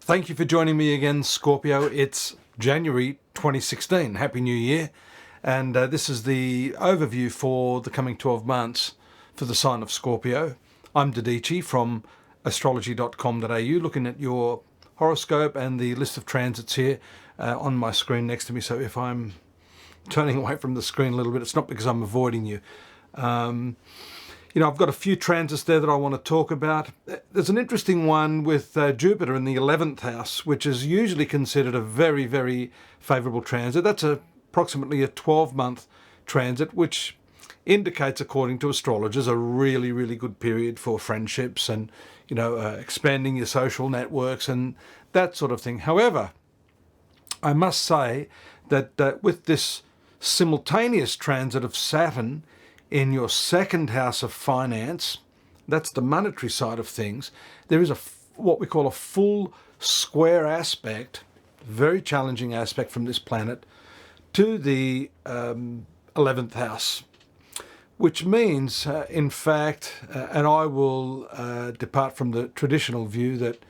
Thank you for joining me again, Scorpio. It's January 2016. Happy New Year. And this is the overview for the coming 12 months for the sign of Scorpio. I'm Dadhichi from astrology.com.au, looking at your horoscope and the list of transits here on my screen next to me. So if I'm turning away from the screen a little bit, it's not because I'm avoiding you. I've got a few transits there that I want to talk about. There's an interesting one with Jupiter in the 11th house, which is usually considered a very, very favourable transit. That's approximately a 12-month transit, which indicates, according to astrologers, a really, really good period for friendships and, expanding your social networks and that sort of thing. However, I must say that with this simultaneous transit of Saturn in your second house of finance, that's the monetary side of things, there is what we call a full square aspect, very challenging aspect from this planet, to the 11th house, which means, in fact, and I will depart from the traditional view that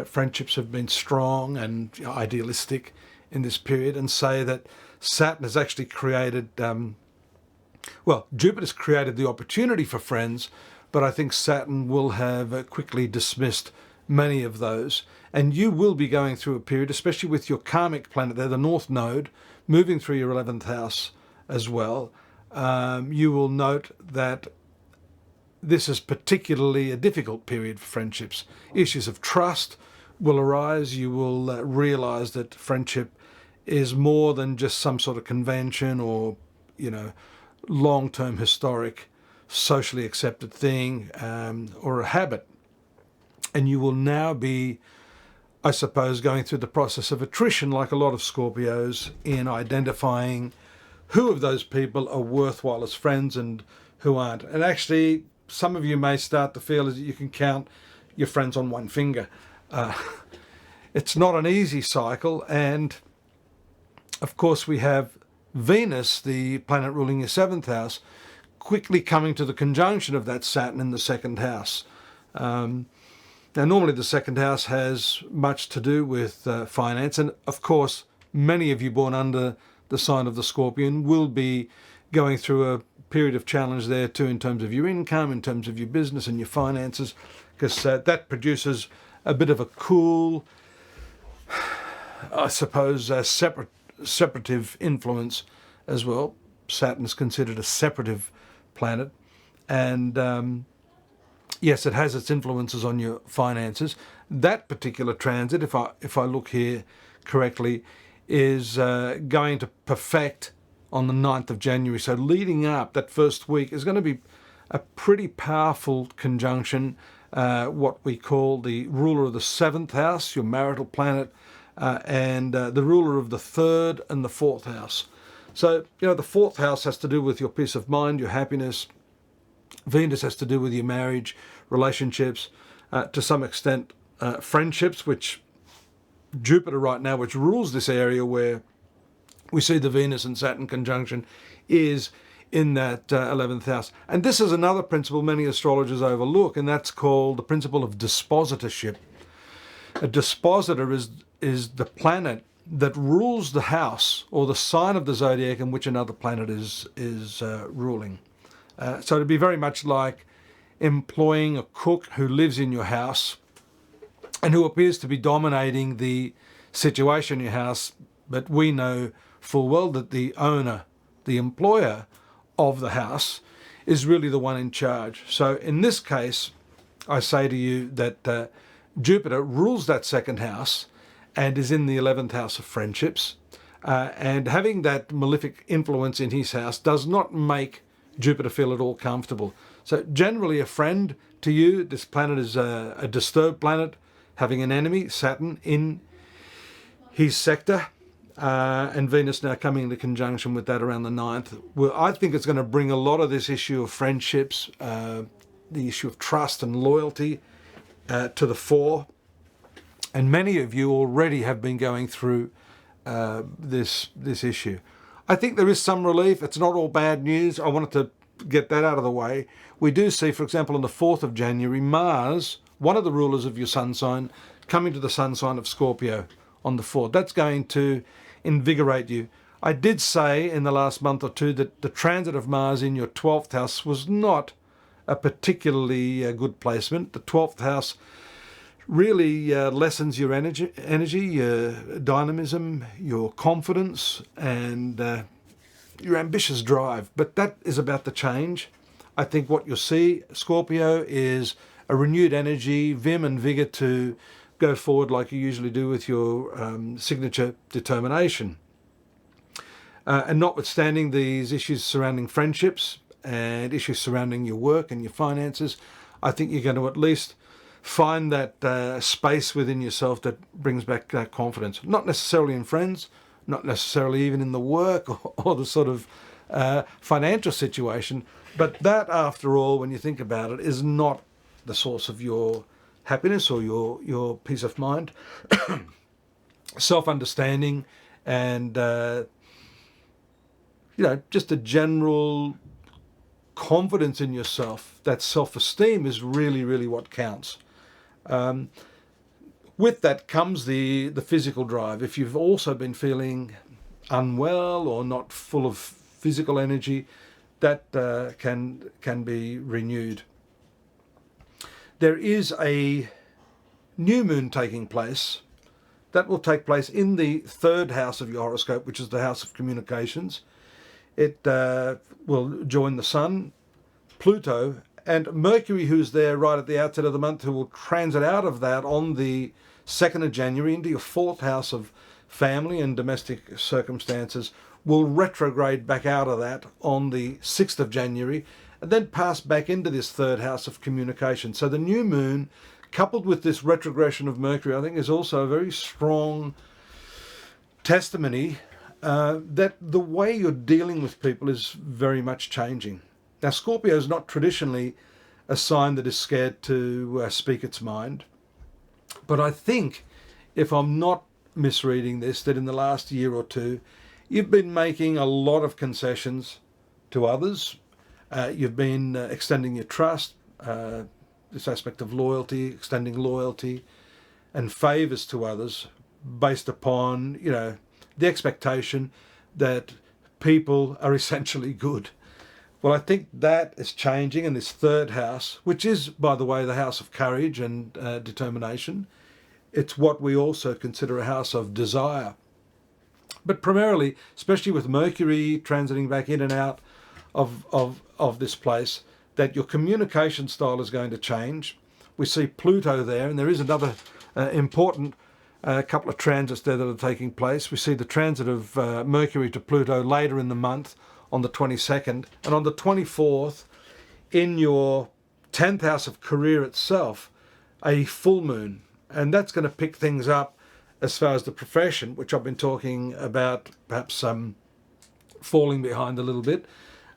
friendships have been strong and idealistic in this period, and say that Saturn has actually created Jupiter's created the opportunity for friends, but I think Saturn will have quickly dismissed many of those. And you will be going through a period, especially with your karmic planet there, the North Node, moving through your 11th house as well. You will note that this is particularly a difficult period for friendships. Issues of trust will arise. You will realise that friendship is more than just some sort of convention or, long-term historic, socially accepted thing or a habit. And you will now be, I suppose, going through the process of attrition, like a lot of Scorpios, in identifying who of those people are worthwhile as friends and who aren't. And actually, some of you may start to feel as you can count your friends on one finger. It's not an easy cycle. And of course, we have Venus, the planet ruling your 7th house, quickly coming to the conjunction of that Saturn in the 2nd house. Now, normally the 2nd house has much to do with finance, and of course, many of you born under the sign of the Scorpion will be going through a period of challenge there too, in terms of your income, in terms of your business and your finances, because that produces a bit of a cool, I suppose, separative influence as well. Saturn is considered a separative planet, and yes, it has its influences on your finances. That particular transit, if I look here correctly, is going to perfect on the 9th of January. So leading up, that first week is going to be a pretty powerful conjunction, what we call the ruler of the 7th house, your marital planet, and the ruler of the 3rd and the 4th house. So, the 4th house has to do with your peace of mind, your happiness. Venus has to do with your marriage, relationships, to some extent friendships, which Jupiter right now, which rules this area where we see the Venus and Saturn conjunction, is in that 11th house. And this is another principle many astrologers overlook, and that's called the principle of dispositorship. A dispositor is the planet that rules the house or the sign of the zodiac in which another planet is ruling. So it'd be very much like employing a cook who lives in your house and who appears to be dominating the situation in your house, but we know full well that the owner, the employer of the house, is really the one in charge. So in this case, I say to you that Jupiter rules that 2nd house and is in the 11th house of friendships. And having that malefic influence in his house does not make Jupiter feel at all comfortable. So generally a friend to you, this planet is a disturbed planet, having an enemy, Saturn, in his sector, and Venus now coming into conjunction with that around the 9th. Well, I think it's going to bring a lot of this issue of friendships, the issue of trust and loyalty to the fore. And many of you already have been going through this issue. I think there is some relief. It's not all bad news. I wanted to get that out of the way. We do see, for example, on the 4th of January, Mars, one of the rulers of your sun sign, coming to the sun sign of Scorpio on the 4th. That's going to invigorate you. I did say in the last month or two that the transit of Mars in your 12th house was not a particularly good placement. The 12th house really lessens your energy, your dynamism, your confidence, and your ambitious drive. But that is about to change. I think what you'll see, Scorpio, is a renewed energy, vim and vigour to go forward like you usually do with your signature determination. And notwithstanding these issues surrounding friendships and issues surrounding your work and your finances, I think you're going to at least find that space within yourself that brings back confidence. Not necessarily in friends, not necessarily even in the work or the sort of financial situation, but that, after all, when you think about it, is not the source of your happiness or your peace of mind. Self-understanding and just a general confidence in yourself, that self-esteem is really, really what counts. With that comes the physical drive. If you've also been feeling unwell or not full of physical energy, that can be renewed. There is a new moon taking place. That will take place in the 3rd house of your horoscope, which is the house of communications. It will join the Sun, Pluto, and Mercury, who's there right at the outset of the month, who will transit out of that on the 2nd of January into your 4th house of family and domestic circumstances, will retrograde back out of that on the 6th of January and then pass back into this 3rd house of communication. So the new moon, coupled with this retrogression of Mercury, I think is also a very strong testimony that the way you're dealing with people is very much changing. Now, Scorpio is not traditionally a sign that is scared to speak its mind, but I think, if I'm not misreading this, that in the last year or two, you've been making a lot of concessions to others. You've been extending your trust, this aspect of loyalty, extending loyalty and favours to others based upon, the expectation that people are essentially good. Well, I think that is changing in this 3rd house, which is, by the way, the house of courage and determination. It's what we also consider a house of desire. But primarily, especially with Mercury transiting back in and out of this place, that your communication style is going to change. We see Pluto there, and there is another important couple of transits there that are taking place. We see the transit of Mercury to Pluto later in the month on the 22nd, and on the 24th, in your 10th house of career itself, a full moon. And that's going to pick things up as far as the profession, which I've been talking about, perhaps falling behind a little bit.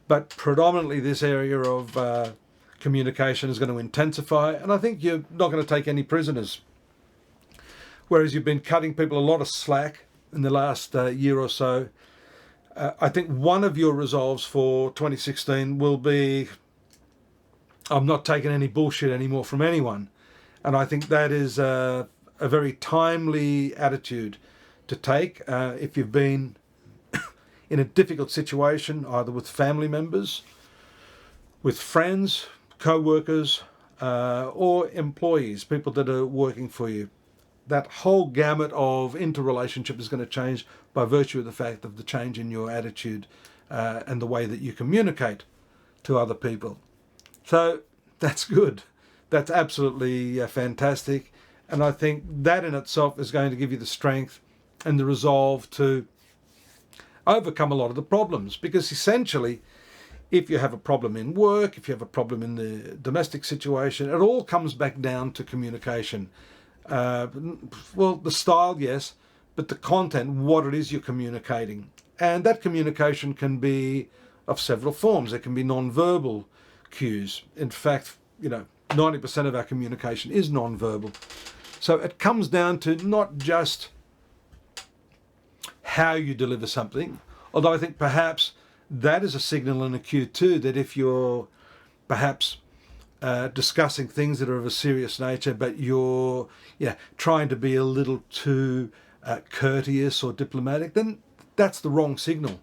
But predominantly this area of communication is going to intensify, and I think you're not going to take any prisoners. Whereas you've been cutting people a lot of slack in the last year or so, I think one of your resolves for 2016 will be, I'm not taking any bullshit anymore from anyone. And I think that is a very timely attitude to take if you've been in a difficult situation, either with family members, with friends, co-workers, or employees, people that are working for you. That whole gamut of interrelationship is going to change by virtue of the fact of the change in your attitude and the way that you communicate to other people. So that's good. That's absolutely fantastic. And I think that in itself is going to give you the strength and the resolve to overcome a lot of the problems. Because essentially, if you have a problem in work, if you have a problem in the domestic situation, it all comes back down to communication. Well, the style, yes, but the content, what it is you're communicating. And that communication can be of several forms. It can be non-verbal cues. In fact, 90% of our communication is non-verbal. So it comes down to not just how you deliver something, although I think perhaps that is a signal and a cue too, that if you're perhaps discussing things that are of a serious nature, but you're trying to be a little too courteous or diplomatic, then that's the wrong signal.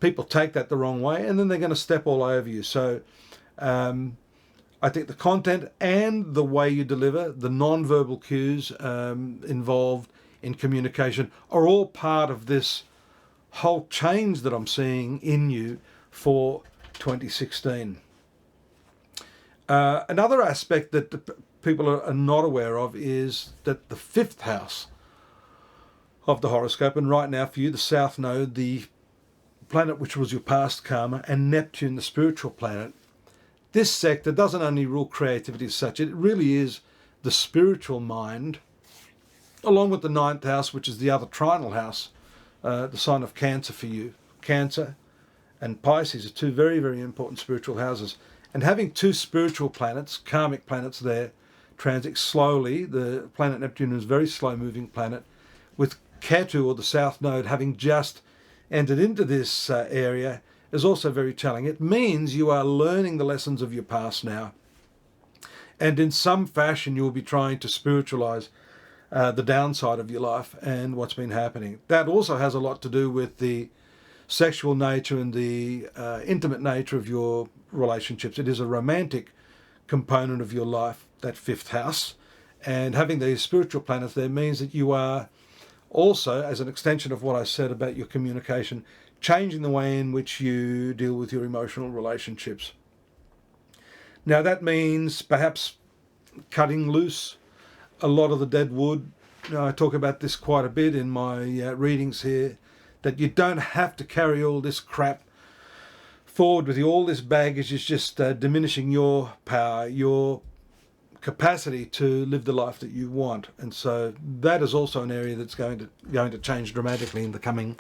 People take that the wrong way, and then they're going to step all over you. So I think the content and the way you deliver, the non-verbal cues involved in communication, are all part of this whole change that I'm seeing in you for 2016. Another aspect that people are not aware of is that the 5th house of the horoscope, and right now for you, the South Node, the planet which was your past karma, and Neptune, the spiritual planet, this sector doesn't only rule creativity as such, it really is the spiritual mind, along with the 9th house, which is the other trinal house, the sign of Cancer for you. Cancer and Pisces are two very, very important spiritual houses. And having two spiritual planets, karmic planets there, transit slowly, the planet Neptune is a very slow-moving planet, with Ketu, or the South Node, having just entered into this area, is also very telling. It means you are learning the lessons of your past now, and in some fashion you will be trying to spiritualize the downside of your life and what's been happening. That also has a lot to do with the sexual nature and the intimate nature of your relationships. It is a romantic component of your life, that 5th house, and having these spiritual planets there means that you are also, as an extension of what I said about your communication, changing the way in which you deal with your emotional relationships. Now that means perhaps cutting loose a lot of the dead wood. I talk about this quite a bit in my readings here, that you don't have to carry all this crap forward with you. All this baggage is just diminishing your power, your capacity to live the life that you want. And so that is also an area that's going to change dramatically in the coming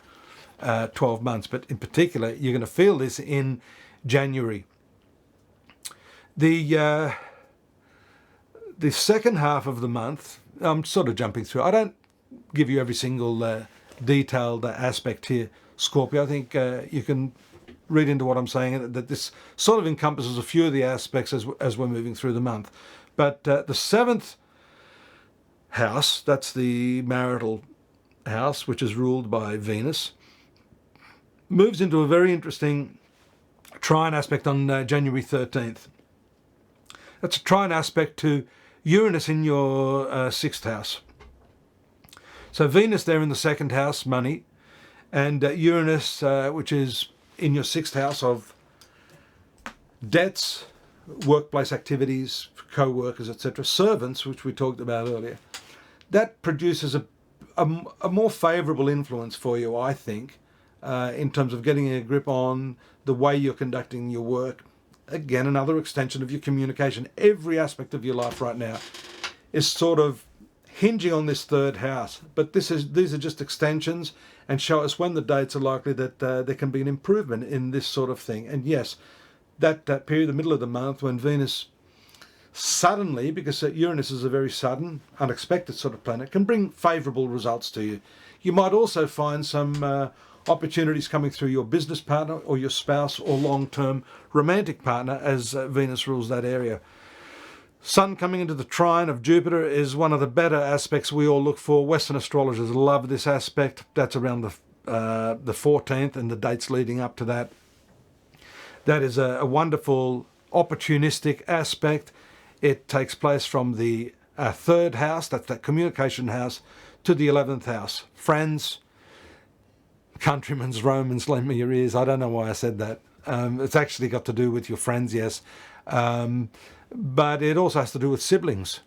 12 months. But in particular, you're going to feel this in January. The second half of the month, I'm sort of jumping through. I don't give you every single detailed aspect here, Scorpio. I think you can read into what I'm saying, that this sort of encompasses a few of the aspects as we're moving through the month. But the 7th house, that's the marital house, which is ruled by Venus, moves into a very interesting trine aspect on January 13th. That's a trine aspect to Uranus in your 6th house. So Venus there in the 2nd house, money, and Uranus, which is in your 6th house of debts, workplace activities, co-workers, etc., servants, which we talked about earlier. That produces a more favourable influence for you, I think, in terms of getting a grip on the way you're conducting your work. Again, another extension of your communication. Every aspect of your life right now is sort of hinging on this 3rd house. But these are just extensions and show us when the dates are likely that there can be an improvement in this sort of thing. And yes, that period, the middle of the month, when Venus suddenly, because Uranus is a very sudden, unexpected sort of planet, can bring favourable results to you. You might also find some opportunities coming through your business partner or your spouse or long-term romantic partner, as Venus rules that area. Sun coming into the trine of Jupiter is one of the better aspects we all look for. Western astrologers love this aspect. That's around the 14th and the dates leading up to that. That is a wonderful opportunistic aspect. It takes place from the 3rd house, that's that communication house, to the 11th house. Friends, countrymen, Romans, lend me your ears. I don't know why I said that. It's actually got to do with your friends, yes. But it also has to do with siblings.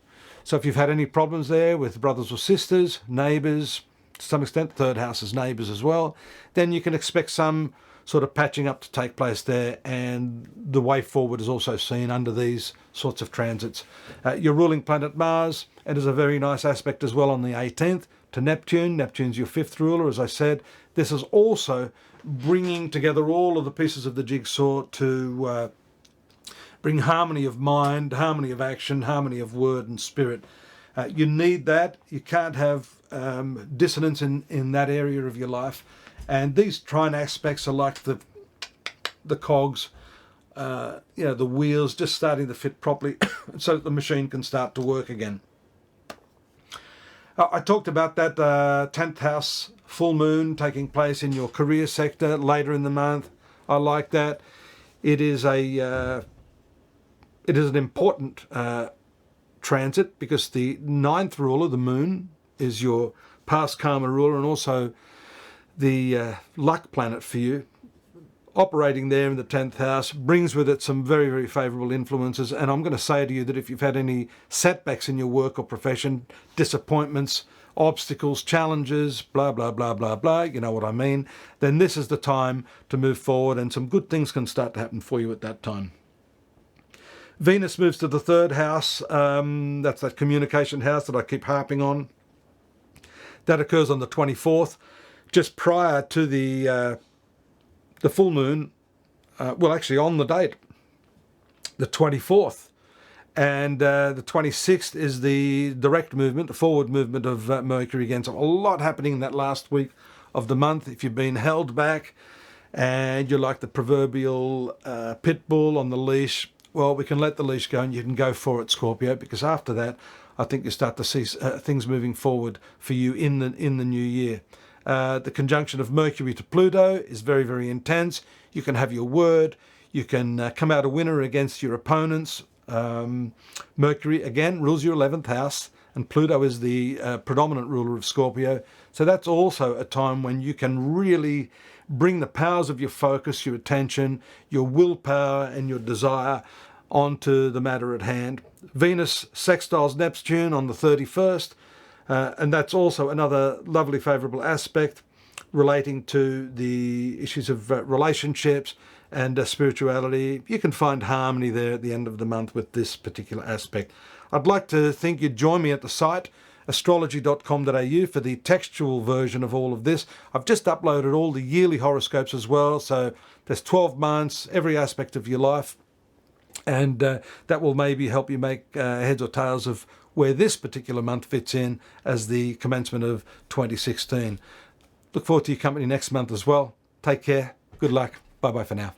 So if you've had any problems there with brothers or sisters, neighbours, to some extent, 3rd house is neighbours as well, then you can expect some sort of patching up to take place there, and the way forward is also seen under these sorts of transits. Your ruling planet Mars, it is a very nice aspect as well on the 18th to Neptune. Neptune's your 5th ruler, as I said. This is also bringing together all of the pieces of the jigsaw to bring harmony of mind, harmony of action, harmony of word and spirit. You need that. You can't have dissonance in that area of your life. And these trine aspects are like the cogs the wheels just starting to fit properly so that the machine can start to work again. I talked about that 10th house full moon taking place in your career sector later in the month. I like that. It is an important transit because the 9th ruler, the moon, is your past karma ruler and also the luck planet for you. Operating there in the 10th house brings with it some very, very favourable influences. And I'm going to say to you that if you've had any setbacks in your work or profession, disappointments, obstacles, challenges, blah, blah, blah, blah, blah, you know what I mean, then this is the time to move forward and some good things can start to happen for you at that time. Venus moves to the 3rd house. That's that communication house that I keep harping on. That occurs on the 24th, just prior to the full moon, actually on the date, the 24th. And the 26th is the direct movement, the forward movement of Mercury again. So a lot happening in that last week of the month. If you've been held back and you're like the proverbial pit bull on the leash, well, we can let the leash go and you can go for it, Scorpio, because after that, I think you start to see things moving forward for you in the new year. The conjunction of Mercury to Pluto is very, very intense. You can have your word. You can come out a winner against your opponents. Mercury, again, rules your 11th house, and Pluto is the predominant ruler of Scorpio. So that's also a time when you can really bring the powers of your focus, your attention, your willpower, and your desire onto the matter at hand. Venus sextiles Neptune on the 31st. And that's also another lovely favourable aspect relating to the issues of relationships and spirituality. You can find harmony there at the end of the month with this particular aspect. I'd like to think you'd join me at the site, astrology.com.au, for the textual version of all of this. I've just uploaded all the yearly horoscopes as well, so there's 12 months, every aspect of your life, and that will maybe help you make heads or tails of where this particular month fits in as the commencement of 2016. Look forward to your company next month as well. Take care. Good luck. Bye-bye for now.